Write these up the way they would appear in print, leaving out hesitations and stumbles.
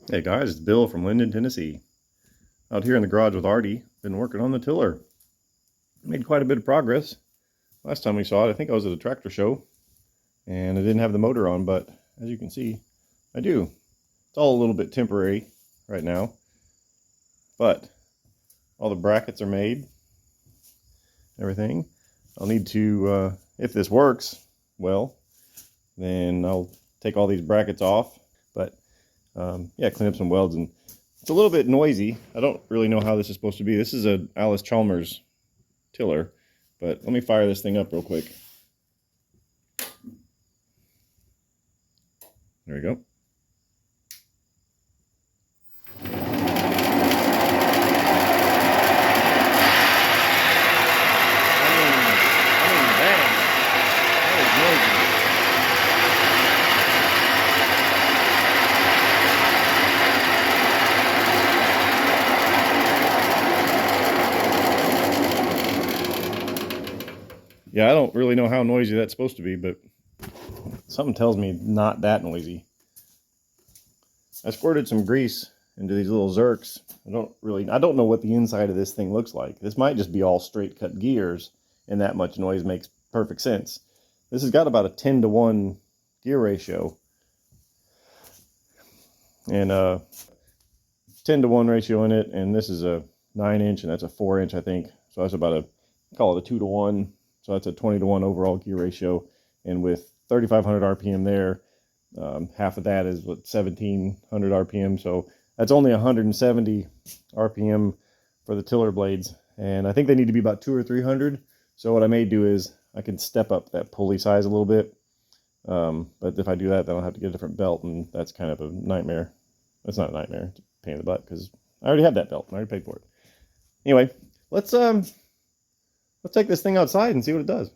Hey guys, it's Bill from Linden, Tennessee. Out here in the garage with Artie. Been working on the tiller. Made quite a bit of progress. Last time we saw it, I think I was at a tractor show, and I didn't have the motor on, but as you can see, I do. It's all a little bit temporary right now, but all the brackets are made, everything. I'll need to, if this works well, then I'll take all these brackets off, but yeah, clean up some welds. And it's a little bit noisy. I don't really know how this is supposed to be. This is a Allis-Chalmers tiller, but let me fire this thing up real quick. There we go. Yeah, I don't really know how noisy that's supposed to be, but something tells me not that noisy. I squirted some grease into these little zerks. I don't know what the inside of this thing looks like. This might just be all straight cut gears, and that much noise makes perfect sense. This has got about a 10-to-1 gear ratio, and 10-to-1 ratio in it, and this is a 9-inch, and that's a 4-inch, I think. So that's about call it a 2-to-1. So that's a 20-to-1 overall gear ratio, and with 3,500 RPM there, half of that is what, 1,700 RPM. So that's only 170 RPM for the tiller blades, and I think they need to be about 200 or 300. So what I may do is I can step up that pulley size a little bit, but if I do that, then I'll have to get a different belt, and that's kind of a nightmare. It's not a nightmare; it's a pain in the butt because I already have that belt. I already paid for it. Anyway, let's take this thing outside and see what it does.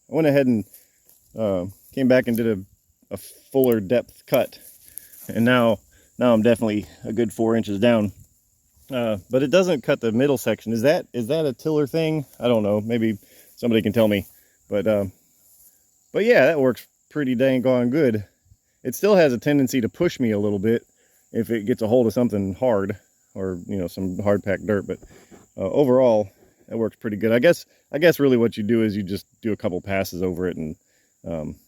I went ahead and came back and did a fuller depth cut, and now I'm definitely a good 4 inches down. But it doesn't cut the middle section. Is that a tiller thing? I don't know. Maybe somebody can tell me. But yeah, that works pretty dang gone good. It still has a tendency to push me a little bit if it gets a hold of something hard, or some hard packed dirt. But overall, that works pretty good. I guess really what you do is you just do a couple passes over it, and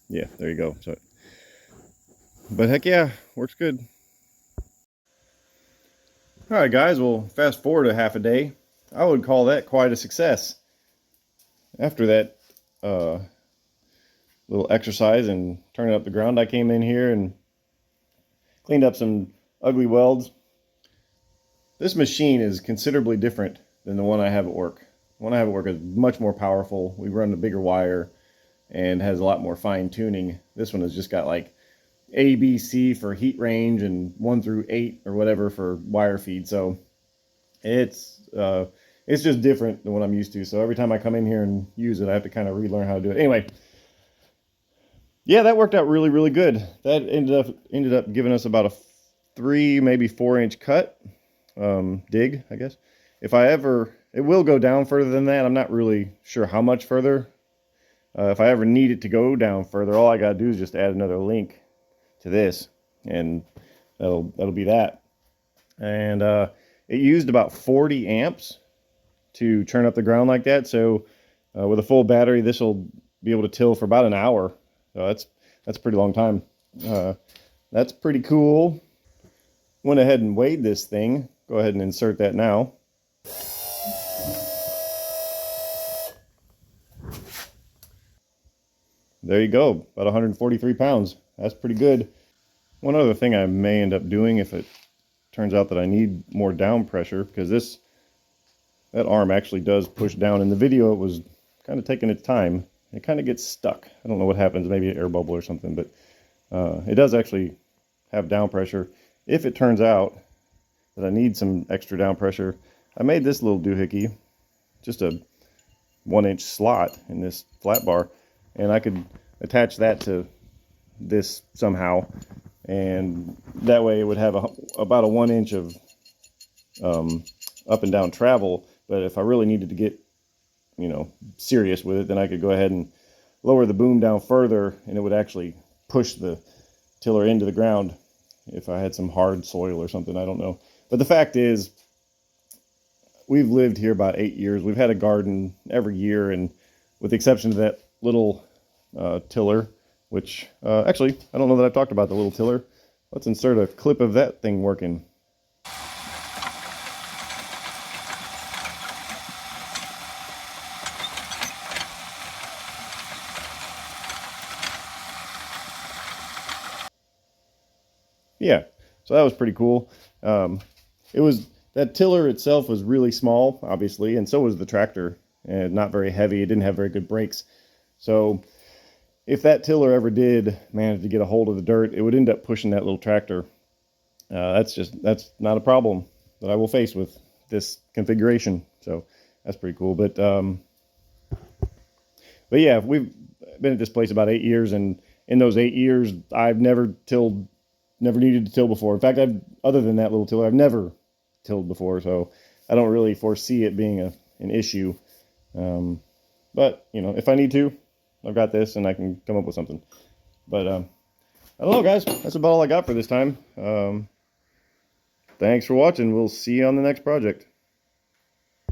yeah, there you go. So, but heck yeah, works good. All right, guys, well, fast forward a half a day. I would call that quite a success. After that little exercise and turning up the ground, I came in here and cleaned up some ugly welds. This machine is considerably different than the one I have at work. The one I have at work is much more powerful. We run a bigger wire and has a lot more fine tuning. This one has just got like A, B, C for heat range and 1 through 8 or whatever for wire feed. So it's just different than what I'm used to. So every time I come in here and use it, I have to kind of relearn how to do it. Anyway, yeah, that worked out really, really good. That ended up giving us about a 3, maybe 4-inch cut, dig, I guess. It will go down further than that. I'm not really sure how much further. If I ever need it to go down further, all I gotta do is just add another link to this, and that'll be that. And it used about 40 amps to churn up the ground like that. So with a full battery, this will be able to till for about an hour. So that's a pretty long time. That's pretty cool. Went ahead and weighed this thing. Go ahead and insert that now. There you go, about 143 pounds. That's pretty good. One other thing I may end up doing if it turns out that I need more down pressure, because that arm actually does push down. In the video, it was kind of taking its time. It kind of gets stuck. I don't know what happens, maybe an air bubble or something, but it does actually have down pressure. If it turns out that I need some extra down pressure, I made this little doohickey, just a 1-inch slot in this flat bar, and I could attach that to this somehow, and that way it would have about a 1 inch of up and down travel. But if I really needed to get, serious with it, then I could go ahead and lower the boom down further, and it would actually push the tiller into the ground if I had some hard soil or something. I don't know. But the fact is, we've lived here about 8 years. We've had a garden every year, and with the exception of that little tiller, which actually, I don't know that I've talked about the little tiller. Let's insert a clip of that thing working. Yeah, so that was pretty cool. That tiller itself was really small, obviously, and so was the tractor, and not very heavy. It didn't have very good brakes. So if that tiller ever did manage to get a hold of the dirt, it would end up pushing that little tractor. That's not a problem that I will face with this configuration. So that's pretty cool. But yeah, we've been at this place about 8 years, and in those 8 years, I've never needed to till before. In fact, other than that little tiller, I've never tilled before, so I don't really foresee it being an issue. But if I need to, I've got this, and I can come up with something. But I don't know, guys. That's about all I got for this time. Thanks for watching. We'll see you on the next project.